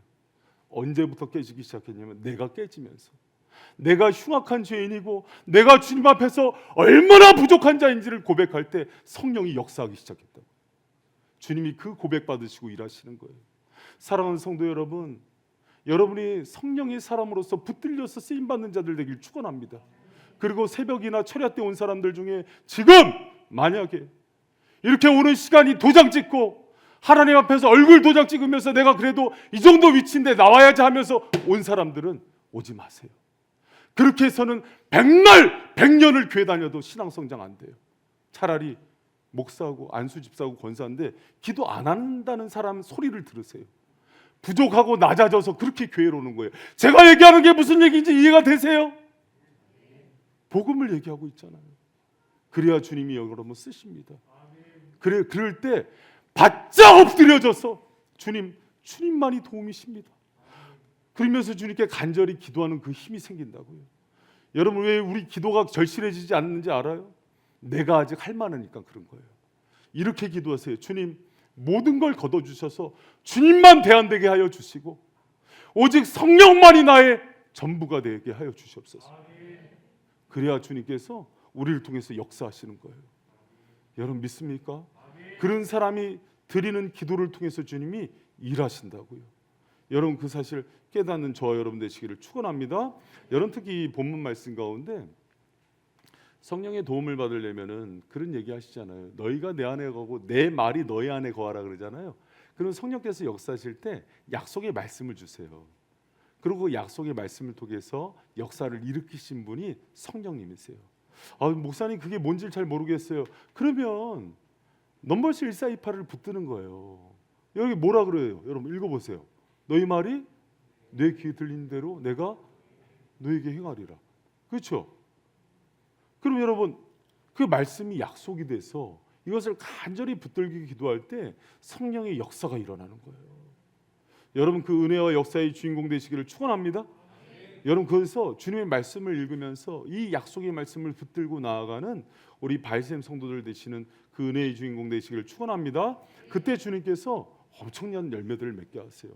언제부터 깨지기 시작했냐면 내가 깨지면서, 내가 흉악한 죄인이고 내가 주님 앞에서 얼마나 부족한 자인지를 고백할 때 성령이 역사하기 시작했다고. 주님이 그 고백 받으시고 일하시는 거예요. 사랑하는 성도 여러분, 여러분이 성령의 사람으로서 붙들려서 쓰임받는 자들 되길 축원합니다. 그리고 새벽이나 철야 때 온 사람들 중에 지금 만약에 이렇게 오는 시간이 도장 찍고 하나님 앞에서 얼굴 도장 찍으면서 내가 그래도 이 정도 위치인데 나와야지 하면서 온 사람들은 오지 마세요. 그렇게 해서는 100날 100년을 교회 다녀도 신앙 성장 안 돼요. 차라리 목사하고 안수 집사하고 권사인데 기도 안 한다는 사람 소리를 들으세요. 부족하고 낮아져서 그렇게 교회로 오는 거예요. 제가 얘기하는 게 무슨 얘기인지 이해가 되세요? 복음을 얘기하고 있잖아요. 그래야 주님이 여러분 쓰십니다. 그럴 때 바짝 엎드려져서 주님만이 도움이십니다. 그러면서 주님께 간절히 기도하는 그 힘이 생긴다고요. 여러분, 왜 우리 기도가 절실해지지 않는지 알아요? 내가 아직 할 만하니까 그런 거예요. 이렇게 기도하세요. 주님, 모든 걸 걷어주셔서 주님만 대안되게 하여 주시고 오직 성령만이 나의 전부가 되게 하여 주시옵소서. 그래야 주님께서 우리를 통해서 역사하시는 거예요. 여러분, 믿습니까? 그런 사람이 드리는 기도를 통해서 주님이 일하신다고요. 여러분, 그 사실 깨닫는 저와 여러분 되시기를 축원합니다. 여러분, 특히 이 본문 말씀 가운데 성령의 도움을 받으려면은 그런 얘기 하시잖아요. 너희가 내 안에 거하고 내 말이 너희 안에 거하라 그러잖아요. 그럼 성령께서 역사하실 때 약속의 말씀을 주세요. 그리고 약속의 말씀을 통해서 역사를 일으키신 분이 성령님이세요. 목사님, 그게 뭔지 잘 모르겠어요. 그러면 넘버스 1428을 붙드는 거예요. 여기 뭐라 그래요? 여러분 읽어보세요. 너희 말이 내 귀에 들리는 대로 내가 너에게 행하리라. 그렇죠? 그럼 여러분, 그 말씀이 약속이 돼서 이것을 간절히 붙들기 기도할 때 성령의 역사가 일어나는 거예요. 여러분, 그 은혜와 역사의 주인공 되시기를 축원합니다. 여러분, 그래서 주님의 말씀을 읽으면서 이 약속의 말씀을 붙들고 나아가는 우리 바이샘 성도들 되시는 그 은혜의 주인공 되시기를 축원합니다. 그때 주님께서 엄청난 열매들을 맺게 하세요.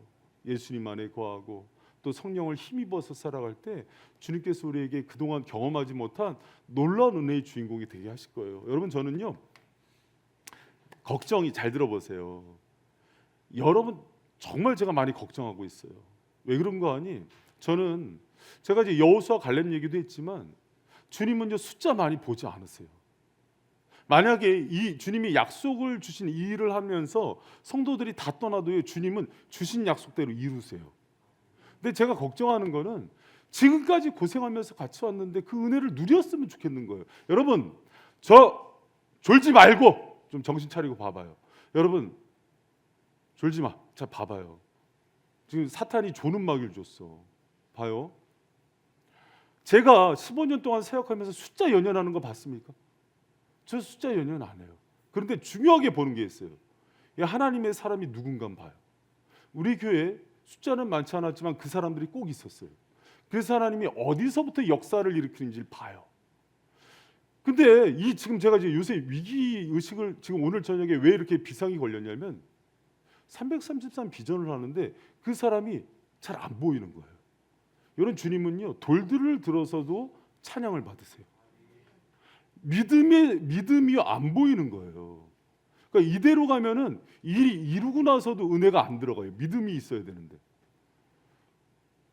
예수님 안에 거하고 또 성령을 힘입어서 살아갈 때 주님께서 우리에게 그동안 경험하지 못한 놀라운 은혜의 주인공이 되게 하실 거예요. 여러분, 저는요, 걱정이, 잘 들어보세요. 여러분, 정말 제가 많이 걱정하고 있어요. 왜 그런가 하니, 저는 제가 이제 여호수아 갈렙 얘기도 했지만 주님은 이제 숫자 많이 보지 않으세요. 만약에 이 주님이 약속을 주신 이 일을 하면서 성도들이 다 떠나도요, 주님은 주신 약속대로 이루세요. 근데 제가 걱정하는 거는 지금까지 고생하면서 같이 왔는데 그 은혜를 누렸으면 좋겠는 거예요. 여러분, 저 졸지 말고 좀 정신 차리고 봐봐요. 여러분, 졸지 마. 자, 봐봐요. 지금 사탄이 조는 마귀를 줬어. 봐요. 제가 15년 동안 사역하면서 숫자 연연하는 거 봤습니까? 저 숫자 연연 안 해요. 그런데 중요하게 보는 게 있어요. 하나님의 사람이 누군가 봐요. 우리 교회 숫자는 많지 않았지만 그 사람들이 꼭 있었어요. 그래서 하나님이 어디서부터 역사를 일으키는지를 봐요. 근데 이 지금 제가 이제 요새 위기 의식을 지금 오늘 저녁에 왜 이렇게 비상이 걸렸냐면 333 비전을 하는데 그 사람이 잘 안 보이는 거예요. 여러분, 주님은요, 돌들을 들어서도 찬양을 받으세요. 믿음이 안 보이는 거예요. 그러니까 이대로 가면은 일이 이루고 나서도 은혜가 안 들어가요. 믿음이 있어야 되는데.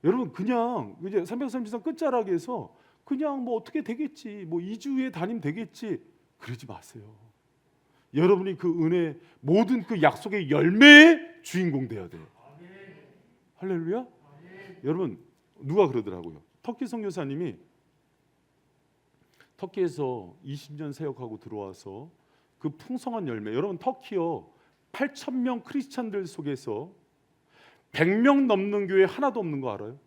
여러분, 그냥 이제 333 끝자락에서 그냥 뭐 어떻게 되겠지, 뭐 2주 후에 담임 되겠지, 그러지 마세요. 여러분이 그 은혜, 모든 그 약속의 열매의 주인공 돼야 돼요. 할렐루야. 여러분, 누가 그러더라고요. 터키 선교사님이 터키에서 20년 사역하고 들어와서 그 풍성한 열매, 여러분, 터키요 8,000명 크리스찬들 속에서 100명 넘는 교회 하나도 없는 거 알아요?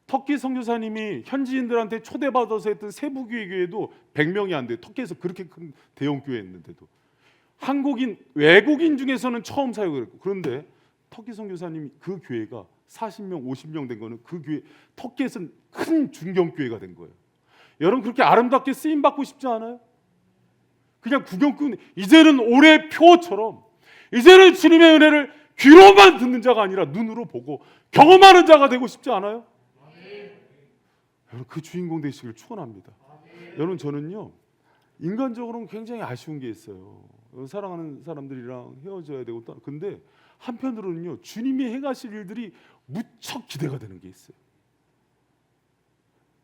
터키 선교사님이 현지인들한테 초대받아서 했던 세부교회 교회도 100명이 안 돼요. 터키에서 그렇게 큰 대형 교회였는데도. 한국인, 외국인 중에서는 처음 사역을 했고, 그런데 터키 선교사님이 그 교회가 40명, 50명 된 거는 그 교회, 터키에서는 큰 중경교회가 된 거예요. 여러분, 그렇게 아름답게 쓰임 받고 싶지 않아요? 그냥 구경꾼, 이제는 올해 표처럼 이제는 주님의 은혜를 귀로만 듣는 자가 아니라 눈으로 보고 경험하는 자가 되고 싶지 않아요? 여러분, 그 주인공 되시길 축원합니다. 여러분, 저는요, 인간적으로는 굉장히 아쉬운 게 있어요. 사랑하는 사람들이랑 헤어져야 되고, 근데 한편으로는요, 주님이 행하실 일들이 무척 기대가 되는 게 있어요.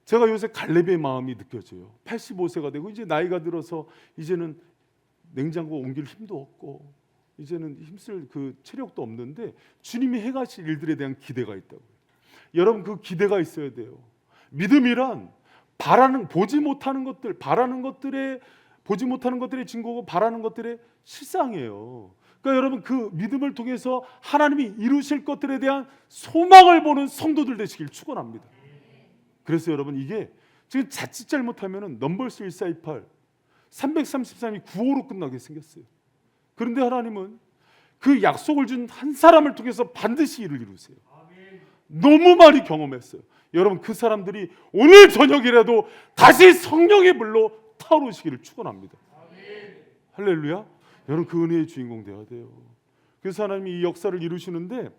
제가 요새 갈렙의 마음이 느껴져요. 85세가 되고 이제 나이가 들어서 이제는 냉장고 옮길 힘도 없고 이제는 힘쓸 그 체력도 없는데 주님이 행하실 일들에 대한 기대가 있다고요. 여러분, 그 기대가 있어야 돼요. 믿음이란 보지 못하는 것들, 보지 못하는 것들의 증거고 바라는 것들의 실상이에요. 그러니까 여러분, 그 믿음을 통해서 하나님이 이루실 것들에 대한 소망을 보는 성도들 되시길 축원합니다. 그래서 여러분, 이게 지금 자칫 잘못하면은 넘버스 1428 333이 9호로 끝나게 생겼어요. 그런데 하나님은 그 약속을 준 한 사람을 통해서 반드시 일을 이루세요. 너무 많이 경험했어요. 여러분, 그 사람들이 오늘 저녁이라도 다시 성령의 불로 타오르시기를 축원합니다. 할렐루야. 여러분, 그 은혜의 주인공 되어야 돼요. 그래서 하나님이 이 역사를 이루시는데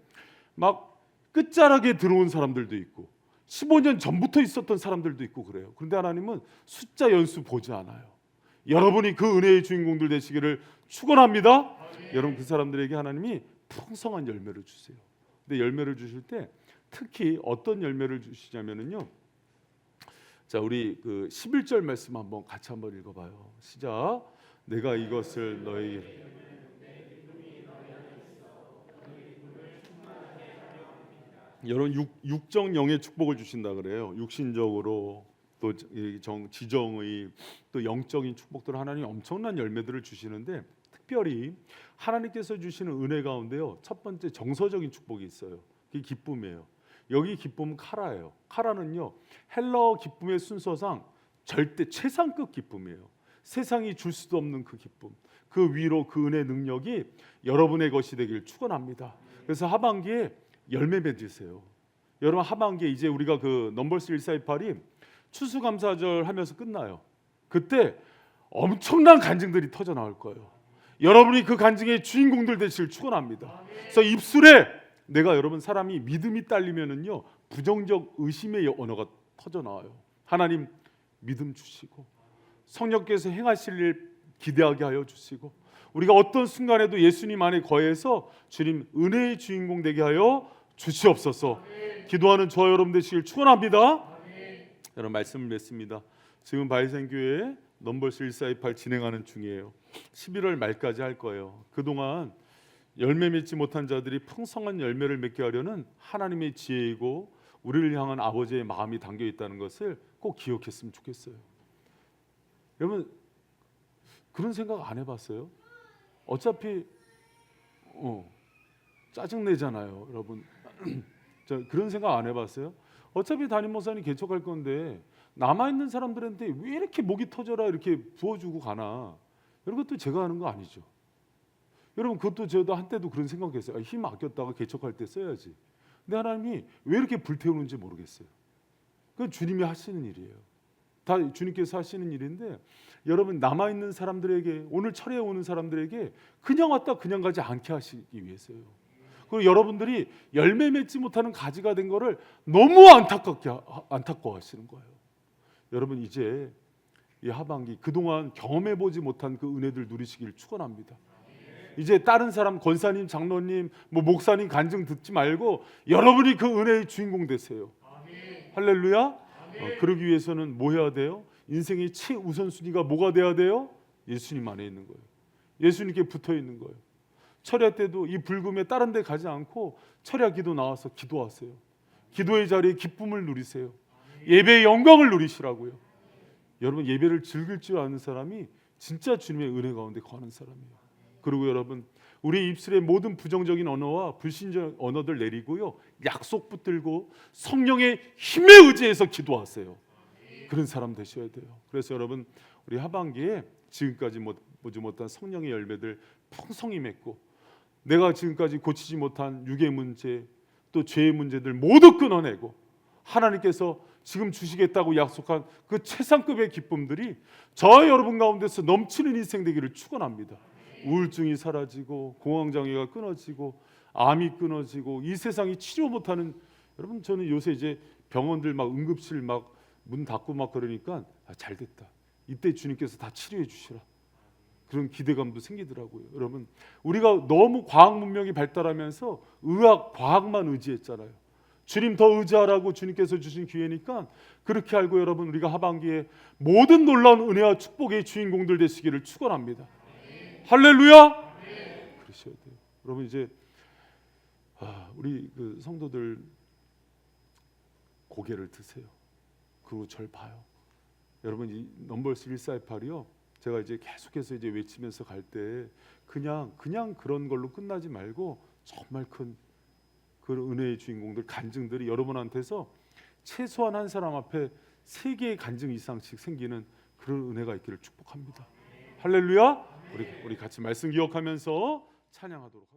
막 끝자락에 들어온 사람들도 있고 15년 전부터 있었던 사람들도 있고 그래요. 그런데 하나님은 숫자 연수 보지 않아요. 여러분이 그 은혜의 주인공들 되시기를 축원합니다. 여러분, 그 사람들에게 하나님이 풍성한 열매를 주세요. 근데 열매를 주실 때 특히 어떤 열매를 주시냐면요. 자, 우리 그 11절 말씀 한번 같이 한번 읽어봐요. 시작. 내가 이것을 너희 여러분, 육정 영의 축복을 주신다 그래요. 육신적으로 또 지정의 또 영적인 축복들, 하나님 엄청난 열매들을 주시는데 특별히 하나님께서 주시는 은혜 가운데요, 첫 번째 정서적인 축복이 있어요. 그게 기쁨이에요. 여기 기쁨은 카라예요. 카라는요, 헬라어 기쁨의 순서상 절대 최상급 기쁨이에요. 세상이 줄 수도 없는 그 기쁨, 그 위로, 그 은혜 능력이 여러분의 것이 되길 축원합니다. 그래서 하반기에 열매 맺으세요. 여러분, 하반기에 이제 우리가 그 넘버스 1428이 추수감사절 하면서 끝나요. 그때 엄청난 간증들이 터져 나올 거예요. 여러분이 그 간증의 주인공들 되시길 축원합니다. 그래서 입술에 내가 여러분 사람이 믿음이 딸리면은요 부정적 의심의 언어가 터져 나와요. 하나님 믿음 주시고 성령께서 행하실 일 기대하게 하여 주시고 우리가 어떤 순간에도 예수님 안에 거해서 주님 은혜의 주인공 되게 하여 주시옵소서. 기도하는 저와 여러분 되시길 축원합니다. 여러분 말씀을 맺습니다. 지금 바이센교회 넘버스 1428 진행하는 중이에요. 11월 말까지 할 거예요. 그동안 열매 맺지 못한 자들이 풍성한 열매를 맺게 하려는 하나님의 지혜이고 우리를 향한 아버지의 마음이 담겨 있다는 것을 꼭 기억했으면 좋겠어요. 여러분 그런 생각 안 해봤어요? 어차피 짜증내잖아요, 여러분. 그런 생각 안 해봤어요? 어차피 담임 목사님 개척할 건데 남아있는 사람들한테 왜 이렇게 목이 터져라 이렇게 부어주고 가나? 이런 것도 제가 하는 거 아니죠. 여러분 그것도 저도 한때도 그런 생각했어요. 힘 아꼈다가 개척할 때 써야지. 근데 하나님이 왜 이렇게 불태우는지 모르겠어요. 그건 주님이 하시는 일이에요. 다 주님께서 하시는 일인데 여러분 남아있는 사람들에게 오늘 철회에 오는 사람들에게 그냥 왔다 그냥 가지 않게 하시기 위해서요. 그리고 여러분들이 열매 맺지 못하는 가지가 된 거를 너무 안타까워하시는 거예요. 여러분 이제 이 하반기 그동안 경험해보지 못한 그 은혜들 누리시길 축원합니다. 이제 다른 사람 권사님, 장로님, 목사님 간증 듣지 말고 여러분이 그 은혜의 주인공 되세요. 할렐루야. 그러기 위해서는 뭐 해야 돼요? 인생의 최우선순위가 뭐가 돼야 돼요? 예수님 안에 있는 거예요. 예수님께 붙어 있는 거예요. 철야 때도 이 불금에 다른 데 가지 않고 철야 기도 나와서 기도하세요. 기도의 자리에 기쁨을 누리세요. 예배의 영광을 누리시라고요. 여러분 예배를 즐길 줄 아는 사람이 진짜 주님의 은혜 가운데 거하는 사람이에요. 그리고 여러분 우리 입술의 모든 부정적인 언어와 불신적 언어들 내리고요. 약속 붙들고 성령의 힘에 의지해서 기도하세요. 그런 사람 되셔야 돼요. 그래서 여러분 우리 하반기에 지금까지 보지 못한 성령의 열매들 풍성히 맺고 내가 지금까지 고치지 못한 육의 문제 또 죄의 문제들 모두 끊어내고 하나님께서 지금 주시겠다고 약속한 그 최상급의 기쁨들이 저와 여러분 가운데서 넘치는 인생 되기를 축원합니다. 우울증이 사라지고 공황장애가 끊어지고 암이 끊어지고 이 세상이 치료 못하는 여러분 저는 요새 이제 병원들 막 응급실 막 문 닫고 막 그러니까 잘 됐다. 이때 주님께서 다 치료해 주시라. 그런 기대감도 생기더라고요. 여러분 우리가 너무 과학 문명이 발달하면서 의학, 과학만 의지했잖아요. 주님 더 의지하라고 주님께서 주신 기회니까 그렇게 알고 여러분 우리가 하반기에 모든 놀라운 은혜와 축복의 주인공들 되시기를 축원합니다. 할렐루야. 그러셔야 돼요. 여러분 이제 우리 그 성도들 고개를 드세요. 그리고 절 봐요. 여러분 이 넘버스 1428이요. 제가 이제 계속해서 이제 외치면서 갈 때 그냥 그런 걸로 끝나지 말고 정말 큰 그 은혜의 주인공들 간증들이 여러분한테서 최소한 한 사람 앞에 3개의 간증 이상씩 생기는 그런 은혜가 있기를 축복합니다. 할렐루야. 우리 같이 말씀 기억하면서 찬양하도록 하겠습니다.